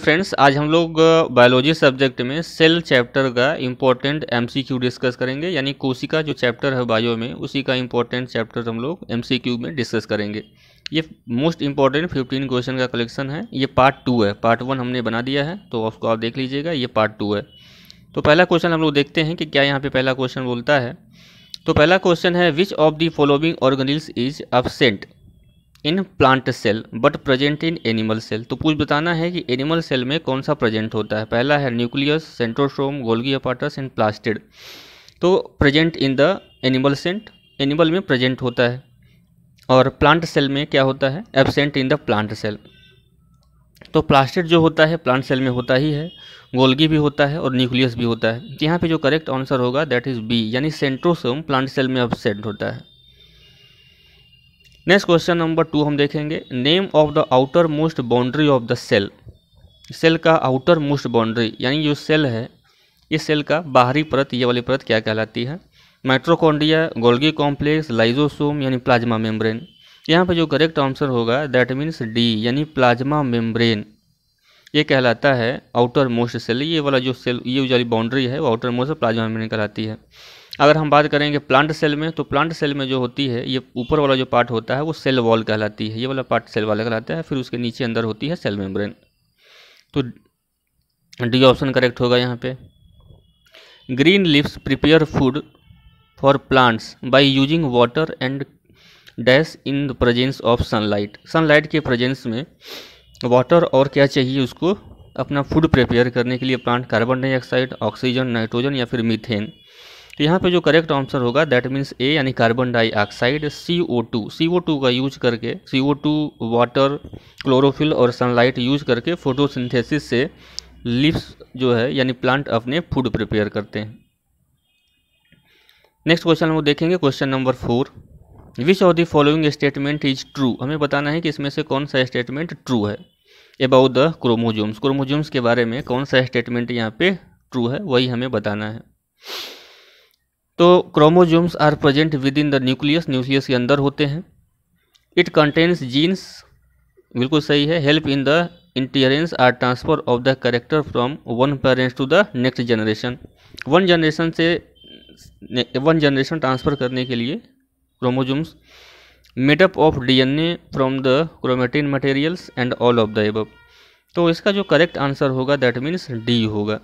Friends, आज हम लोग बायोलॉजी सब्जेक्ट में सेल चैप्टर का इम्पोर्टेंट एमसीक्यू डिस्कस करेंगे। यानी कोशिका जो चैप्टर है बायो में, उसी का इम्पोर्टेंट चैप्टर हम लोग एमसीक्यू में डिस्कस करेंगे। ये मोस्ट इम्पॉर्टेंट 15 क्वेश्चन का कलेक्शन है। ये पार्ट 2 है, पार्ट 1 हमने बना दिया है, तो उसको आप देख लीजिएगा। ये पार्ट 2 है। तो पहला क्वेश्चन हम लोग देखते हैं कि क्या यहाँ पे पहला क्वेश्चन बोलता है। तो पहला क्वेश्चन है, which of the following organelles is absent in plant cell but present in animal cell. तो कुछ बताना है कि एनिमल सेल में कौन सा प्रेजेंट होता है। पहला है nucleus, centrosome, Golgi apparatus and plastid. तो प्रेजेंट इन द एनिमल सेंट, एनिमल में प्रेजेंट होता है। और प्लांट सेल में क्या होता है, absent in the plant cell. तो प्लास्टिड जो होता है प्लांट सेल में होता ही है, गोल्गी भी होता है और न्यूक्लियस भी होता है। यहाँ पे जो करेक्ट आंसर होगा दैट इज बी, यानी सेंट्रोसोम प्लांट सेल में एब्सेंट होता है। नेक्स्ट क्वेश्चन नंबर 2 हम देखेंगे, name of the outer most boundary of the cell. Cell का आउटर मोस्ट बाउंड्री, यानी जो सेल है, ये सेल का बाहरी परत, ये वाली परत क्या कहलाती है। माइटोकॉन्ड्रिया, गोल्गी कॉम्प्लेक्स, लाइजोसोम यानी प्लाज्मा मेम्ब्रेन। यहाँ पे जो करेक्ट आंसर होगा दैट मीन्स डी, यानी प्लाज्मा मेम्ब्रेन। ये कहलाता है आउटर मोस्ट सेल। ये वाला जो सेल, ये वाली बाउंड्री है वो आउटर मोस्ट प्लाज्मा मेम्ब्रेन कहलाती है। अगर हम बात करेंगे प्लांट सेल में, तो प्लांट सेल में जो होती है, ये ऊपर वाला जो पार्ट होता है वो सेल वॉल कहलाती है। ये वाला पार्ट सेल वॉल कहलाता है। फिर उसके नीचे अंदर होती है सेल मेम्ब्रेन। तो डी ऑप्शन करेक्ट होगा यहाँ पे। Green leaves prepare food for plants by using water and dash in the presence of sunlight. Sunlight के प्रेजेंस में वाटर और क्या चाहिए उसको अपना फूड प्रिपेयर करने के लिए plant, carbon dioxide, oxygen, nitrogen या फिर मीथेन। तो यहाँ पे जो करेक्ट आंसर होगा दैट मीन्स ए, यानी कार्बन डाइऑक्साइड, CO2। CO2 का यूज करके, CO2, वाटर, क्लोरोफिल और सनलाइट यूज करके फोटोसिंथेसिस से लीव्स जो है यानी प्लांट अपने फूड प्रिपेयर करते हैं। नेक्स्ट क्वेश्चन हम देखेंगे, question number 4, which of the following statement is true. हमें बताना है कि इसमें से कौन सा स्टेटमेंट ट्रू है। अबाउट द क्रोमोजोम्स, क्रोमोजोम्स के बारे में कौन सा स्टेटमेंट यहाँ पे ट्रू है, वही हमें बताना है। तो chromosomes are present within the nucleus, nucleus के अंदर होते हैं। इट कंटेन्स जीन्स, बिल्कुल सही है। Help in the inheritance or transfer of the character from one parents to the next generation. One generation से वन जनरेशन ट्रांसफ़र करने के लिए chromosomes made up of DNA from the chromatin materials and all of the above. तो इसका जो correct answer होगा that means D होगा।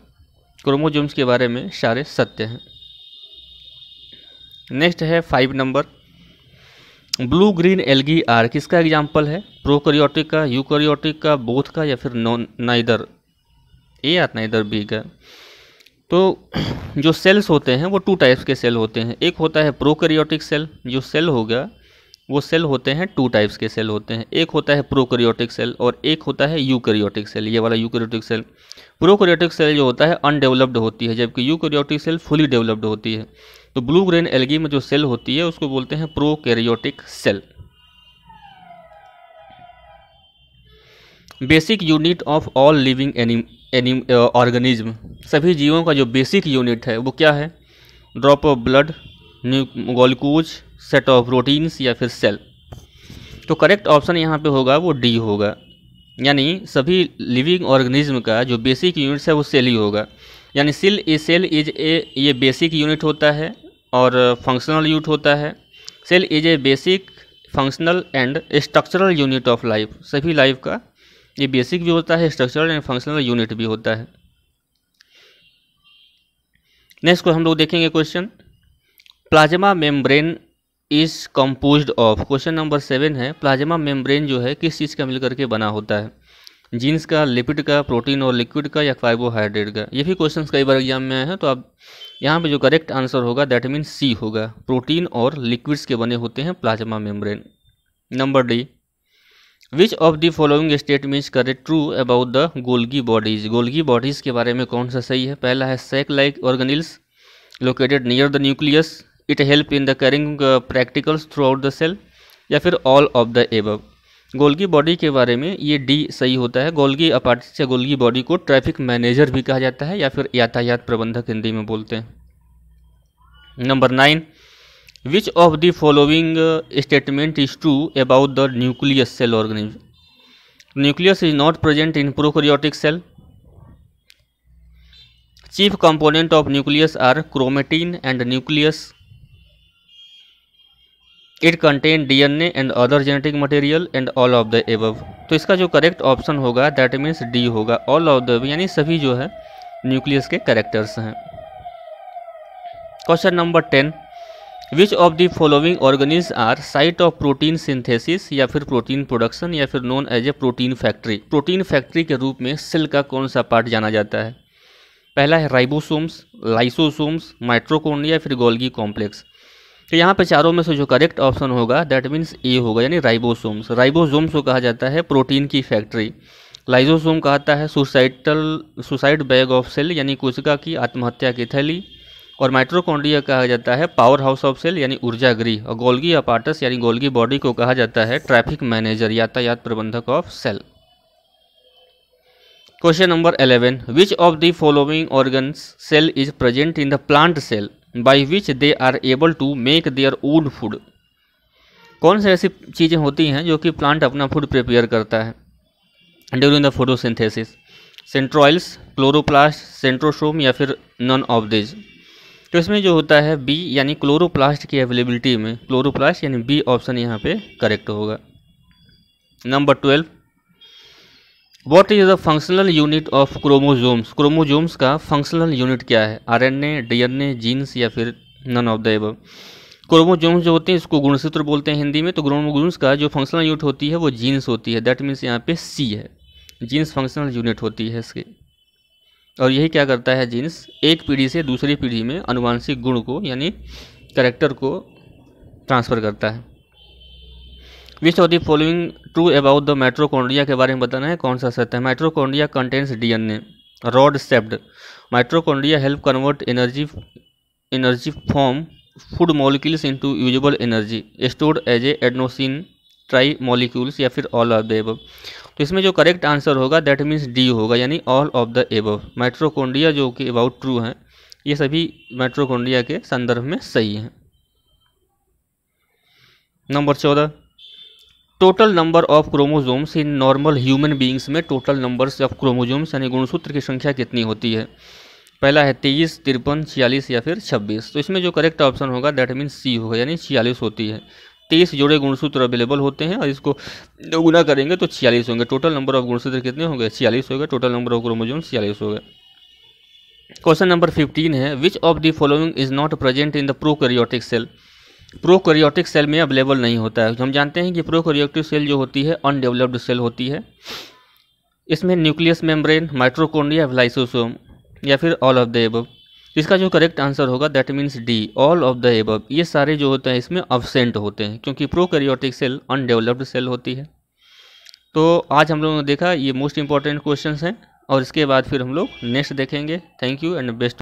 Chromosomes के बारे में सारे सत्य हैं। नेक्स्ट है 5 नंबर, ब्लू ग्रीन एल्गी आर किसका एग्जाम्पल है। प्रोकैरियोटिक का, यूकैरियोटिक का, बोथ का या फिर नाइदर ए या नाइदर बी का। तो जो सेल्स होते हैं वो 2 टाइप्स के सेल होते हैं। एक होता है प्रोकैरियोटिक सेल, जो सेल होगा वो सेल होते हैं 2 टाइप्स के सेल होते हैं। एक होता है प्रोकैरियोटिक सेल और एक होता है यूकैरियोटिक सेल। ये वाला यूकैरियोटिक सेल, प्रोकैरियोटिक सेल जो होता है अनडेवलप्ड होती है, जबकि यूकैरियोटिक सेल फुली डेवलप्ड होती है। तो ब्लू ग्रीन एल्गी में जो सेल होती है उसको बोलते हैं prokaryotic cell. Basic unit of all living organism, सभी जीवों का जो बेसिक यूनिट है वो क्या है। Drop of blood, glucose, set of proteins या फिर सेल। तो करेक्ट ऑप्शन यहाँ पे होगा वो डी होगा, यानी सभी लिविंग ऑर्गेनिज्म का जो बेसिक यूनिट है वो सेल ही होगा। यानी सेल इज ए, ये बेसिक यूनिट होता है और फंक्शनल यूनिट होता है। Cell is a basic, functional and structural unit of life. सभी लाइफ का ये बेसिक भी होता है, स्ट्रक्चरल एंड फंक्शनल यूनिट भी होता है। नेक्स्ट को हम लोग देखेंगे question, plasma membrane is composed of. Question number 7 है, प्लाज्मा मेम्ब्रेन जो है किस चीज़ का मिलकर के बना होता है। जीन्स का, लिपिड का, प्रोटीन और लिक्विड का या कार्बोहाइड्रेट का। ये भी क्वेश्चन कई बार एग्जाम में आए हैं। तो अब यहाँ पे जो करेक्ट आंसर होगा दैट मीन्स सी होगा, प्रोटीन और लिक्विड्स के बने होते हैं plasma membrane. Number D, which of the following statements correct true about the Golgi bodies. Golgi bodies के बारे में कौन सा सही है। पहला है sac like organelles located near the nucleus, it help in the carrying practicals throughout the cell, या फिर all of the above. Golgi body के बारे में ये डी सही होता है। गोल्गी अपार्टस या गोल्गी बॉडी को ट्रैफिक मैनेजर भी कहा जाता है या फिर यातायात प्रबंधक हिंदी में बोलते हैं। Number 9, which of the following statement is true about the nucleus cell organism. Nucleus is not present in prokaryotic cell. Chief component of nucleus are chromatin and nucleus. It contain DNA and other genetic material and all of the above. तो इसका जो correct option होगा that means D होगा, all of the, यानी सभी जो है nucleus के कैरेक्टर्स हैं। Question number 10, which of the following organelles are site of protein synthesis या फिर प्रोटीन प्रोडक्शन या फिर known as a protein factory. Protein factory के रूप में सेल का कौन सा पार्ट जाना जाता है? पहला है राइबोसोम्स, लाइसोसोम्स, माइटोकॉन्ड्रिया या फिर गोल्गी कॉम्प्लेक्स। तो यहाँ पे चारों में से जो करेक्ट ऑप्शन होगा दैट मीन्स ए होगा, यानी राइबोसोम्स। राइबोसोम्स को कहा जाता है प्रोटीन की फैक्ट्री। लाइसोसोम कहता है सुसाइड बैग ऑफ सेल, यानी कोशिका की आत्महत्या की थैली। और माइटोकॉन्ड्रिया कहा जाता है पावर हाउस ऑफ सेल, यानी ऊर्जा गृह। और गोल्गी अपार्टस यानी गोल्गी बॉडी को कहा जाता है ट्रैफिक मैनेजर, यातायात प्रबंधक of cell. Question number 11, which of the following organs cell is present in the plant cell by which they are able to make their own food. कौन सी ऐसी चीज़ें होती हैं जो कि प्लांट अपना फूड प्रिपेयर करता है during the photosynthesis? Centrioles, chloroplast, centrosome या फिर नन ऑफ दिस। तो इसमें जो होता है बी, यानी क्लोरोप्लास्ट की अवेलेबिलिटी में क्लोरोप्लास्ट, यानी बी ऑप्शन यहाँ पे करेक्ट होगा। Number 12, what is the functional unit of chromosomes. Chromosomes का फंक्शनल यूनिट क्या है? आरएनए, डीएनए, जीन्स या फिर none of the above. Chromosomes जो होते हैं इसको गुणसूत्र बोलते हैं हिंदी में। तो क्रोमोजोम्स का जो फंक्शनल यूनिट होती है वो जीन्स होती है, दैट मीन्स यहाँ पे सी है, जीन्स फंक्शनल यूनिट होती है इसकी। और यही क्या करता है जीन्स, एक पीढ़ी से दूसरी पीढ़ी में अनुवांशिक गुण को यानी कैरेक्टर को ट्रांसफ़र करता है। Which of the following true about the mitochondria के बारे में बताना है, कौन सा सत्य है? Mitochondria contains DNA, rod shaped. Mitochondria help convert energy from food molecules into usable energy stored as a adenosine tri molecules या फिर ऑल ऑफ द एबव। तो इसमें जो करेक्ट आंसर होगा दैट मीन्स डी होगा, यानी all of the above. Mitochondria जो कि अबाउट ट्रू हैं ये सभी माइटोकॉन्ड्रिया के संदर्भ में सही हैं। Number 14, total number of chromosomes in normal human beings में टोटल नंबर्स ऑफ क्रोमोजोम्स यानी गुणसूत्र की संख्या कितनी होती है? पहला है 23, 53, 46 या फिर 26। तो इसमें जो करेक्ट ऑप्शन होगा दैट मीन्स सी होगा, यानी 46 होती है। 23 जोड़े गुणसूत्र अवेलेबल होते हैं और इसको गुना करेंगे तो 46 होंगे। टोटल नंबर ऑफ गुणसूत्र कितने होंगे? 46 होगा। टोटल नंबर ऑफ क्रोमोजोम्स 46 होगा। क्वेश्चन नंबर 15 है, which of the following is not present in the prokaryotic cell. Prokaryotic cell में अवेलेबल नहीं होता है। हम जानते हैं कि प्रोकैरियोटिक सेल जो होती है अनडेवलप्ड सेल होती है। इसमें न्यूक्लियस मेम्ब्रेन, माइटोकॉन्ड्रिया, लाइसोसोम या फिर ऑल ऑफ द एबव। इसका जो करेक्ट आंसर होगा that means D, all of the above. ये सारे जो होते हैं इसमें अब्सेंट होते हैं क्योंकि प्रोकैरियोटिक सेल अनडेवलप्ड सेल होती है। तो आज हम लोगों ने देखा ये मोस्ट इंपॉर्टेंट क्वेश्चंस हैं और इसके बाद फिर हम लोग नेक्स्ट देखेंगे। Thank you and best.